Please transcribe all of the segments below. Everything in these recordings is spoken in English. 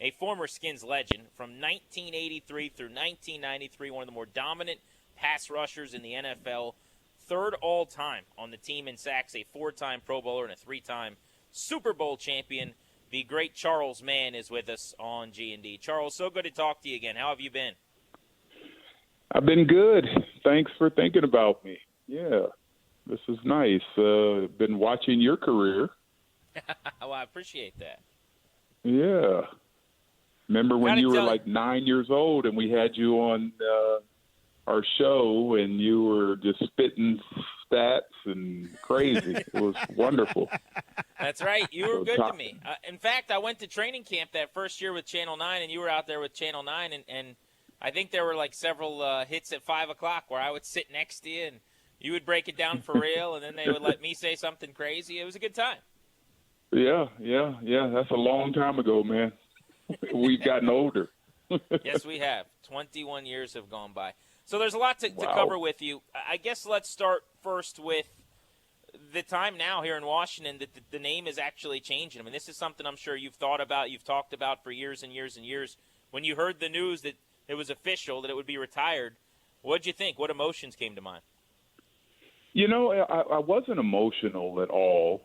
a former Skins legend from 1983 through 1993, one of the more dominant pass rushers in the NFL, third all-time on the team in sacks, a 4-time Pro Bowler and a 3-time Super Bowl champion. The great Charles Mann is with us on G&D. Charles, so good to talk to you again. How have you been? I've been good. Thanks for thinking about me. Yeah, this is nice. Been watching your career. Well, I appreciate that. Yeah. Remember when you were like you. 9 years old and we had you on our show and you were just spitting stats and crazy. It was wonderful. That's right. You were good to me. In fact, I went to training camp that first year with Channel 9, and you were out there with Channel 9, and I think there were like several hits at 5 o'clock where I would sit next to you, and you would break it down for real, and then they would let me say something crazy. It was a good time. Yeah. That's a long time ago, man. We've gotten older. Yes, we have. 21 years have gone by. So there's a lot to Wow. cover with you. I guess let's start first with the time now here in Washington that the name is actually changing. I mean, this is something I'm sure you've thought about, you've talked about for years and years and years. When you heard the news that it was official, that it would be retired, what did you think? What emotions came to mind? You know, I wasn't emotional at all.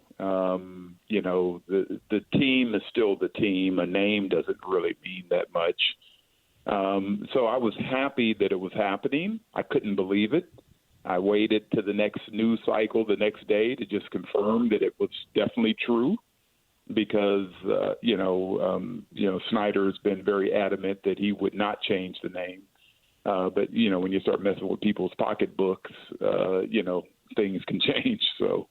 You know, the team is still the team. A name doesn't really mean that much. So I was happy that it was happening. I couldn't believe it. I waited to the next news cycle the next day to just confirm that it was definitely true because, Snyder has been very adamant that he would not change the name. But, when you start messing with people's pocketbooks, things can change. So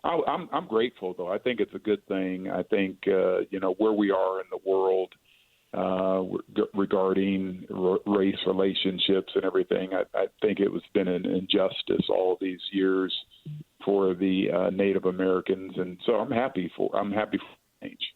I'm grateful, though. I think it's a good thing. I think, where we are in the world regarding race relationships and everything, I think it was been an injustice all these years for the Native Americans. And so I'm happy for change.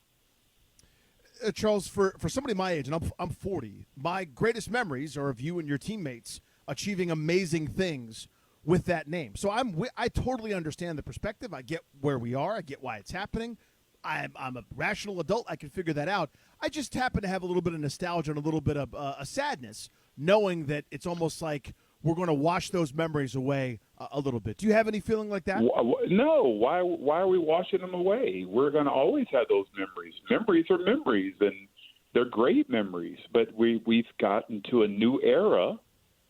Charles, for somebody my age, and I'm 40, my greatest memories are of you and your teammates achieving amazing things with that name. So I totally understand the perspective. I get where we are. I get why it's happening. I'm a rational adult. I can figure that out. I just happen to have a little bit of nostalgia and a little bit of a sadness, knowing that it's almost like we're going to wash those memories away a little bit. Do you have any feeling like that? No. Why are we washing them away? We're going to always have those memories. Memories are memories, and they're great memories. But we've gotten to a new era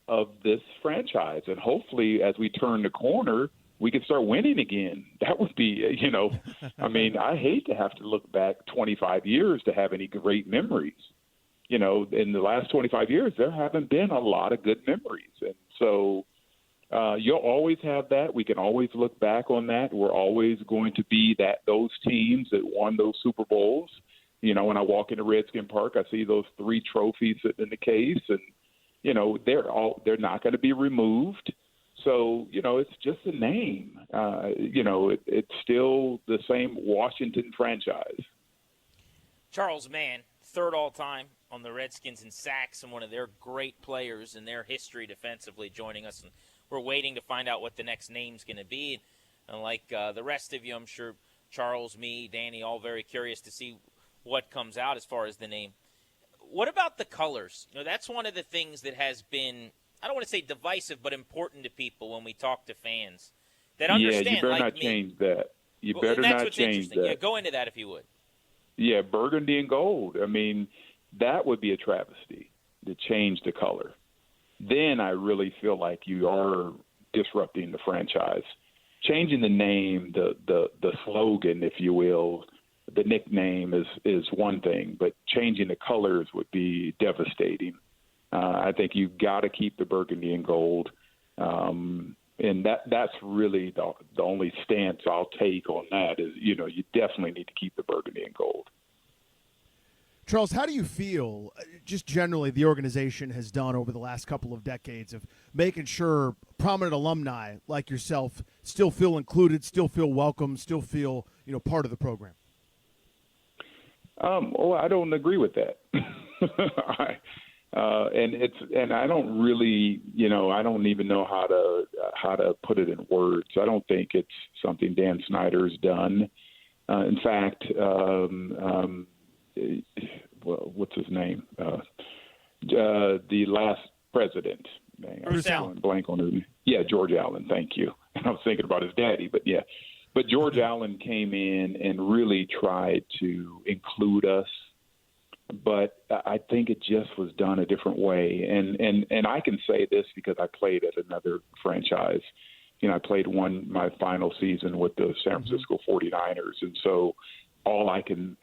of this franchise, and hopefully as we turn the corner, we can start winning again. That would be, I mean, I hate to have to look back 25 years to have any great memories. In the last 25 years, there haven't been a lot of good memories. And so you'll always have that. We can always look back on that. We're always going to be those teams that won those Super Bowls. When I walk into Redskins Park, I see those 3 trophies sitting in the case, and, they're not going to be removed. So, it's just a name. It's still the same Washington franchise. Charles Mann, third all-time on the Redskins in sacks and one of their great players in their history defensively, joining us. And we're waiting to find out what the next name's going to be. And like the rest of you, I'm sure Charles, me, Danny, all very curious to see what comes out as far as the name. What about the colors? That's one of the things that has been, I don't want to say divisive, but important to people when we talk to fans that understand. Yeah, you better like not me. change that. You better not change that. Yeah, go into that if you would. Yeah, burgundy and gold. I mean, that would be a travesty to change the color. Then I really feel like you are disrupting the franchise. Changing the name, the slogan, if you will, the nickname is one thing, but changing the colors would be devastating. I think you've got to keep the burgundy and gold. And that's really the only stance I'll take on that is, you definitely need to keep the burgundy and gold. Charles, how do you feel just generally the organization has done over the last couple of decades of making sure prominent alumni like yourself still feel included, still feel welcome, still feel, part of the program? Well, I don't agree with that. And I don't really, I don't even know how to put it in words. I don't think it's something Dan Snyder's done. In fact, what's his name? The last president. Bruce Allen. Blank on his. Yeah, George Allen. Thank you. I was thinking about his daddy, but yeah. But George Allen came in and really tried to include us, but I think it just was done a different way. And I can say this because I played at another franchise. I played my final season with the San Francisco 49ers, and so all I can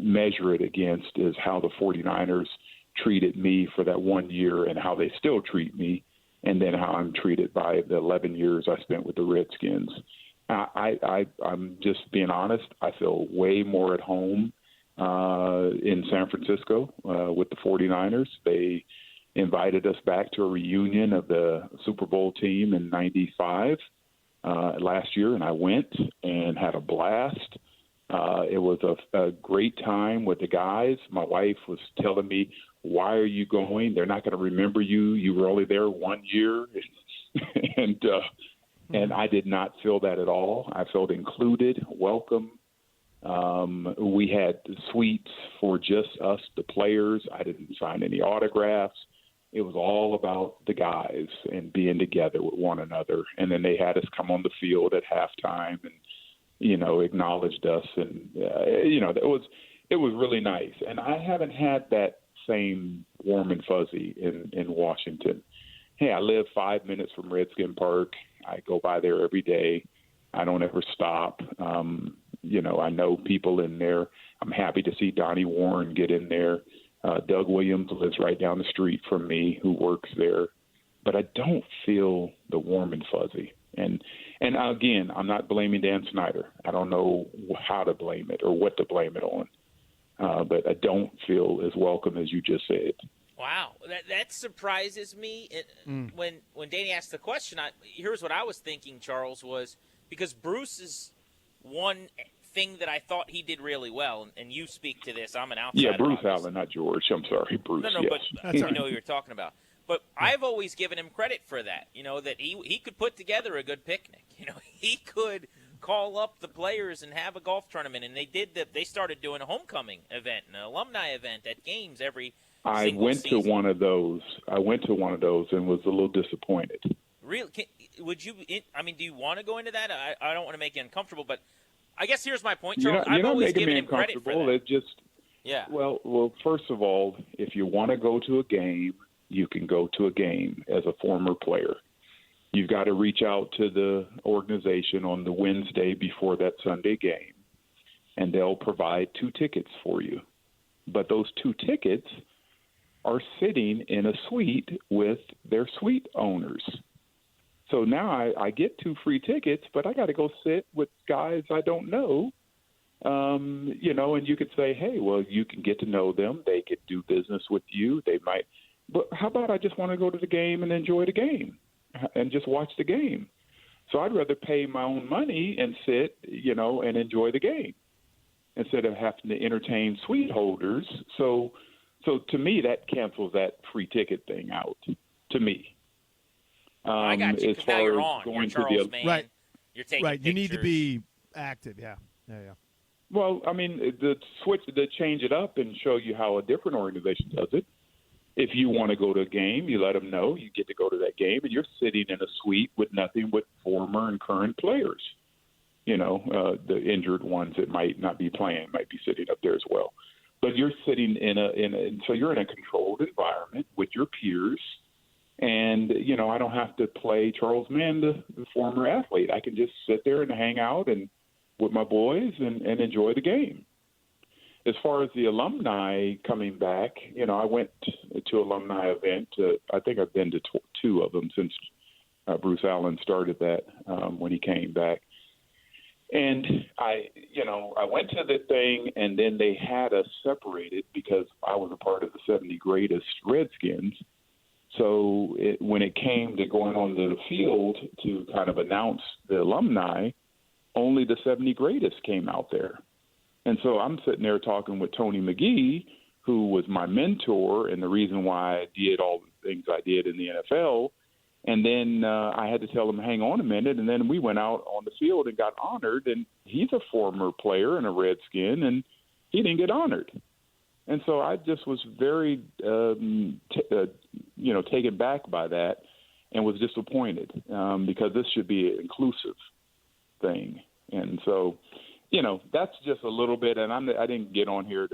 measure it against is how the 49ers treated me for that 1 year and how they still treat me, and then how I'm treated by the 11 years I spent with the Redskins. I'm just being honest. I feel way more at home in San Francisco with the 49ers. They invited us back to a reunion of the Super Bowl team in '95 last year, and I went and had a blast. It was a great time with the guys. My wife was telling me, "Why are you going? They're not going to remember you. You were only there 1 year." And I did not feel that at all. I felt included, welcome. We had suites for just us, the players. I didn't sign any autographs. It was all about the guys and being together with one another. And then they had us come on the field at halftime and, acknowledged us. And, it was really nice. And I haven't had that same warm and fuzzy in Washington. Hey, I live 5 minutes from Redskin Park. I go by there every day. I don't ever stop. I know people in there. I'm happy to see Donnie Warren get in there. Doug Williams lives right down the street from me, who works there. But I don't feel the warm and fuzzy. And again, I'm not blaming Dan Snyder. I don't know how to blame it or what to blame it on. But I don't feel as welcome as you just said. Wow, that surprises me. When Danny asked the question, here's what I was thinking, Charles, was because Bruce's one thing that I thought he did really well, and you speak to this. I'm an outsider. Yeah, Bruce Allen, not George. I'm sorry, Bruce. No, yes. but you know who you're talking about. But I've always given him credit for that. That he could put together a good picnic. He could call up the players and have a golf tournament, and they did that. They started doing a homecoming event, an alumni event at games every. I went to one of those and was a little disappointed. Really? Would you? Do you want to go into that? I don't want to make you uncomfortable, but I guess here's my point, Charles. You're I've not always making given me him credit for uncomfortable. that. It just Well, first of all, if you want to go to a game, you can go to a game as a former player. You've got to reach out to the organization on the Wednesday before that Sunday game, and they'll provide 2 tickets for you. But those 2 tickets are sitting in a suite with their suite owners. So now I get 2 free tickets, but I got to go sit with guys I don't know, and you could say, hey, well, you can get to know them. They could do business with you. They might. But how about I just want to go to the game and enjoy the game and just watch the game? So I'd rather pay my own money and sit, and enjoy the game instead of having to entertain suite holders. So to me, that cancels that free ticket thing out, to me. I got you, because now you're on. You're Charles Mann. Right. You're taking right. pictures. You need to be active, yeah. Well, the change it up and show you how a different organization does it. If you want to go to a game, you let them know. You get to go to that game, and you're sitting in a suite with nothing but former and current players. The injured ones that might not be playing might be sitting up there as well. But you're sitting so you're in a controlled environment with your peers. And, I don't have to play Charles Mann, the former athlete. I can just sit there and hang out and with my boys and enjoy the game. As far as the alumni coming back, I went to alumni event. I think I've been to 2 of them since Bruce Allen started that when he came back. And I went to the thing, and then they had us separated because I was a part of the 70 greatest Redskins. So when it came to going on the field to kind of announce the alumni, only the 70 greatest came out there. And so I'm sitting there talking with Tony McGee, who was my mentor and the reason why I did all the things I did in the NFL. And then I had to tell him, hang on a minute. And then we went out on the field and got honored. And he's a former player and a Redskin, and he didn't get honored. And so I just was very, taken back by that and was disappointed because this should be an inclusive thing. And so, that's just a little bit. And I didn't get on here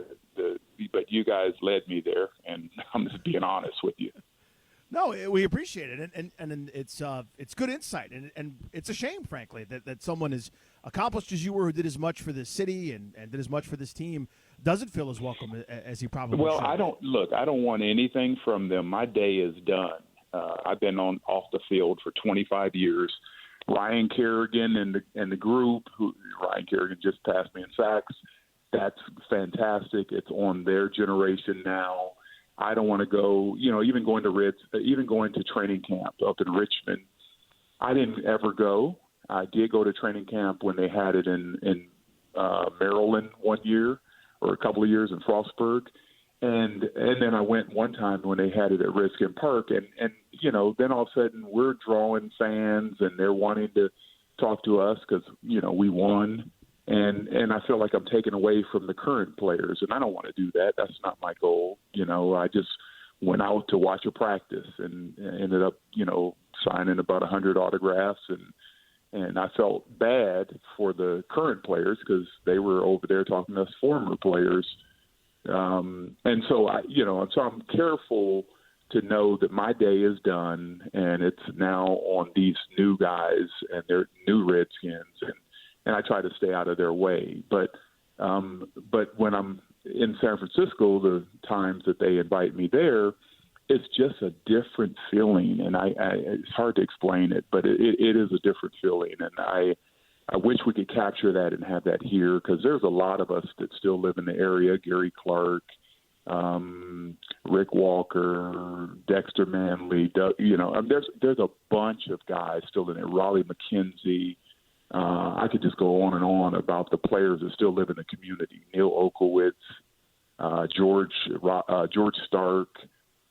but you guys led me there, and I'm just being honest with you. No, we appreciate it, and it's good insight, and it's a shame, frankly, that someone as accomplished as you were, who did as much for this city and did as much for this team, doesn't feel as welcome as he probably should. Well, I don't want anything from them. My day is done. I've been off the field for 25 years. Ryan Kerrigan and the group, Ryan Kerrigan just passed me in sacks. That's fantastic. It's on their generation now. I don't want to go, even going to training camp up in Richmond. I didn't ever go. I did go to training camp when they had it in Maryland one year or a couple of years in Frostburg. And then I went one time when they had it at Redskins Park. And then all of a sudden we're drawing fans and they're wanting to talk to us because, we won. And I feel like I'm taken away from the current players, and I don't want to do that. That's not my goal. I just went out to watch a practice and ended up, signing about 100 autographs, and I felt bad for the current players because they were over there talking to us former players, and so I'm careful to know that my day is done, and it's now on these new guys and their new Redskins, and I try to stay out of their way. But when I'm in San Francisco, the times that they invite me there, it's just a different feeling. And it's hard to explain it, but it is a different feeling. And I wish we could capture that and have that here, because there's a lot of us that still live in the area. Gary Clark, Rick Walker, Dexter Manley, there's a bunch of guys still in there. Raleigh McKenzie. I could just go on and on about the players that still live in the community. Neil Okowitz, George Stark.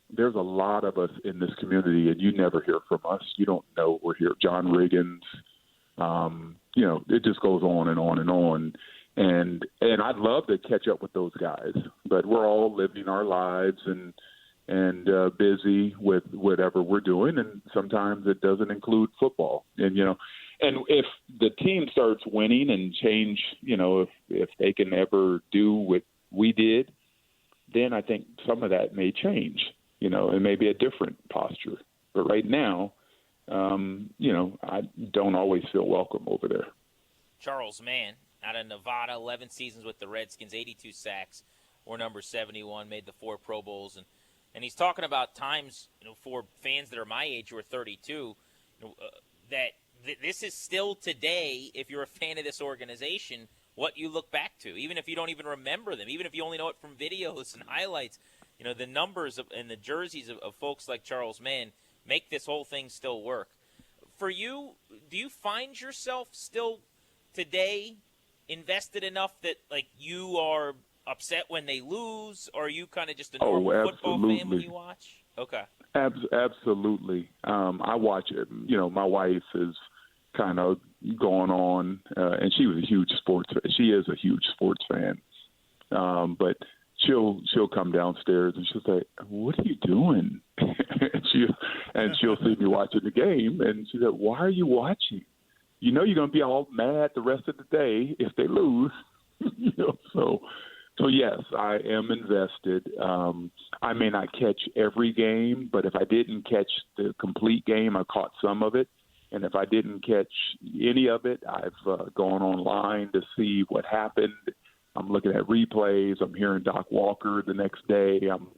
There's a lot of us in this community, and you never hear from us. You don't know we're here. John Riggins. It just goes on and on and on. And I'd love to catch up with those guys, but we're all living our lives and busy with whatever we're doing, and sometimes it doesn't include football. And if the team starts winning and change, if they can ever do what we did, then I think some of that may change, it may be a different posture. But right now, I don't always feel welcome over there. Charles Mann, out of Nevada, 11 seasons with the Redskins, 82 sacks, or number 71, made the 4 Pro Bowls. And he's talking about times, for fans that are my age who are 32, that this is still today, if you're a fan of this organization, what you look back to, even if you don't even remember them, even if you only know it from videos and highlights. The numbers and the jerseys of folks like Charles Mann make this whole thing still work. For you, do you find yourself still today invested enough that, like, you are upset when they lose, or are you kind of just a normal football fan when you watch? Okay. Absolutely. I watch it. My wife is kind of going on, and she is a huge sports fan. But she'll come downstairs and she'll say, "What are you doing?" and she'll see me watching the game, and she said, "Why are you watching? You're going to be all mad the rest of the day if they lose." So yes, I am invested. I may not catch every game, but if I didn't catch the complete game, I caught some of it. And if I didn't catch any of it, I've gone online to see what happened. I'm looking at replays. I'm hearing Doc Walker the next day. I'm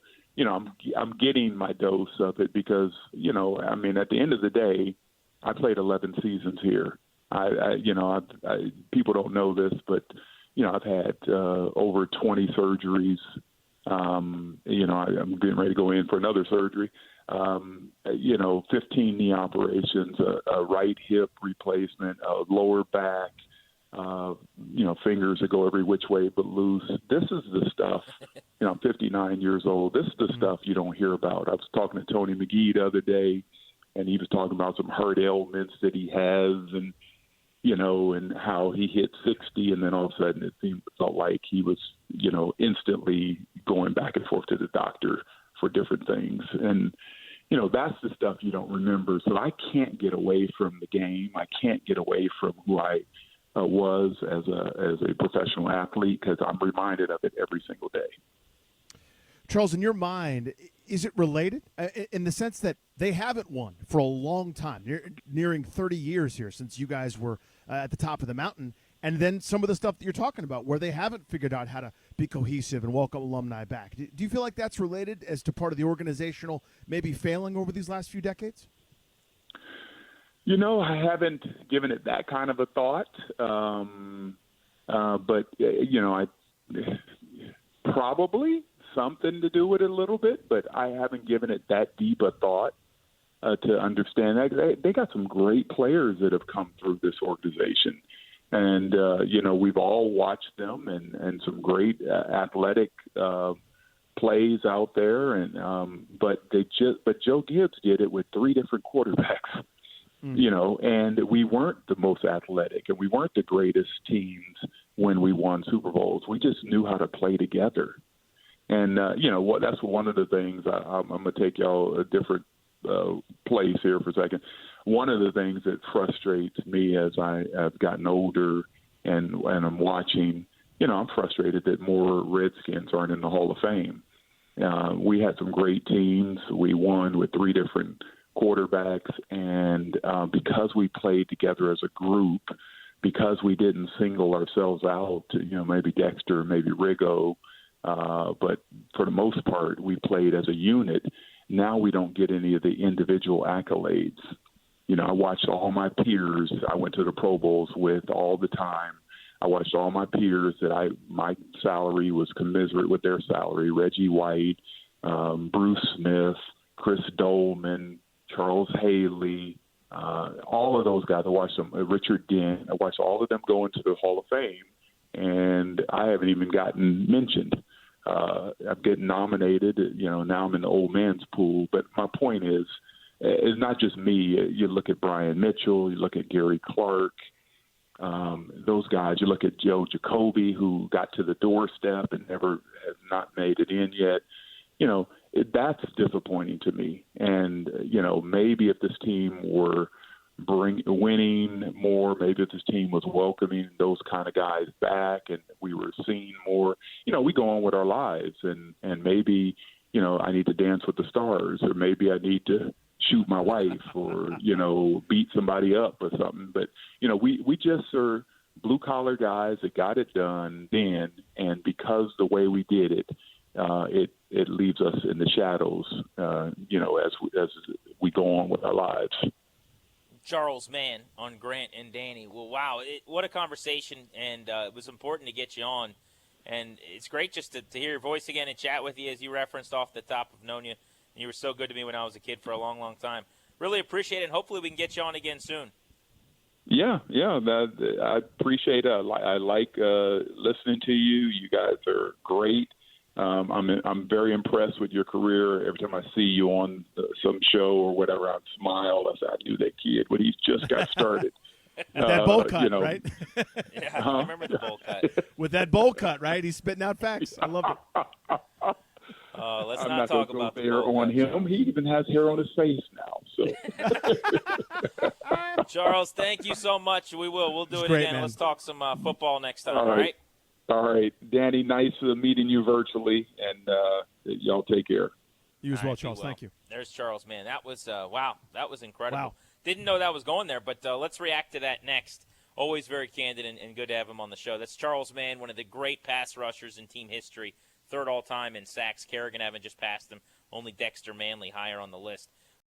getting my dose of it because, at the end of the day, I played 11 seasons here. People don't know this, but I've had over 20 surgeries. I'm getting ready to go in for another surgery. 15 knee operations, a right hip replacement, a lower back, fingers that go every which way but loose. This is the stuff, I'm 59 years old. This is the stuff you don't hear about. I was talking to Tony McGee the other day, and he was talking about some heart ailments that he has. And, and how he hit 60, and then all of a sudden felt like he was, instantly going back and forth to the doctor for different things. And, that's the stuff you don't remember. So I can't get away from the game. I can't get away from who I was as a professional athlete, because I'm reminded of it every single day. Charles, in your mind, is it related in the sense that they haven't won for a long time, nearing 30 years here since you guys were at the top of the mountain, and then some of the stuff that you're talking about where they haven't figured out how to be cohesive and welcome alumni back? Do you feel like that's related as to part of the organizational maybe failing over these last few decades? I haven't given it that kind of a thought, but I probably something to do with it a little bit, but I haven't given it that deep a thought to understand that. They got some great players that have come through this organization, and we've all watched them, and some great athletic plays out there, and but Joe Gibbs did it with 3 different quarterbacks. And we weren't the most athletic, and we weren't the greatest teams when we won Super Bowls. We just knew how to play together. And, that's one of the things. I'm going to take y'all a different place here for a second. One of the things that frustrates me as I have gotten older and I'm watching, I'm frustrated that more Redskins aren't in the Hall of Fame. We had some great teams. We won with 3 different quarterbacks, and because we played together as a group, because we didn't single ourselves out, maybe Dexter, maybe Riggo, but for the most part, we played as a unit. Now we don't get any of the individual accolades. I watched all my peers I went to the Pro Bowls with all the time. I watched all my peers that my salary was commensurate with their salary. Reggie White, Bruce Smith, Chris Dolman, Charles Haley, all of those guys. I watched them, Richard Dent. I watched all of them go into the Hall of Fame, and I haven't even gotten mentioned. I'm getting nominated. Now I'm in the old man's pool. But my point is, it's not just me. You look at Brian Mitchell. You look at Gary Clark. Those guys. You look at Joe Jacoby, who got to the doorstep and never has not made it in yet. That's disappointing to me. And, maybe if this team were winning more, maybe if this team was welcoming those kind of guys back and we were seeing more, we go on with our lives, and maybe, I need to dance with the stars, or maybe I need to shoot my wife, or, beat somebody up or something. But, we just are blue collar guys that got it done then. And because the way we did it, it leaves us in the shadows, as we go on with our lives. Charles Mann on Grant and Danny. Well, wow, what a conversation, and it was important to get you on. And it's great just to hear your voice again and chat with you, as you referenced off the top of knowing you. And you were so good to me when I was a kid for a long, long time. Really appreciate it, and hopefully we can get you on again soon. Yeah, I appreciate it. I like listening to you. You guys are great. I'm very impressed with your career. Every time I see you on some show or whatever, I smile. I say, I knew that kid when he just got started. With that bowl cut, right? Yeah, I remember the bowl cut. With that bowl cut, right? He's spitting out facts. I love it. Let's I'm not talk gonna about go the there bowl on cut, him. He even has hair on his face now. So, Charles, thank you so much. We will. We'll do It's it great, again. man. Let's talk some football next time. All All right. All right, Danny. Nice meeting you virtually, and y'all take care. You as All well, right, Charles. be well. Thank you. There's Charles, man. That was wow. That was incredible. Wow. Didn't know that was going there, but let's react to that next. Always very candid and good to have him on the show. That's Charles Mann, one of the great pass rushers in team history, 3rd all-time in sacks. Kerrigan having just passed him. Only Dexter Manley higher on the list.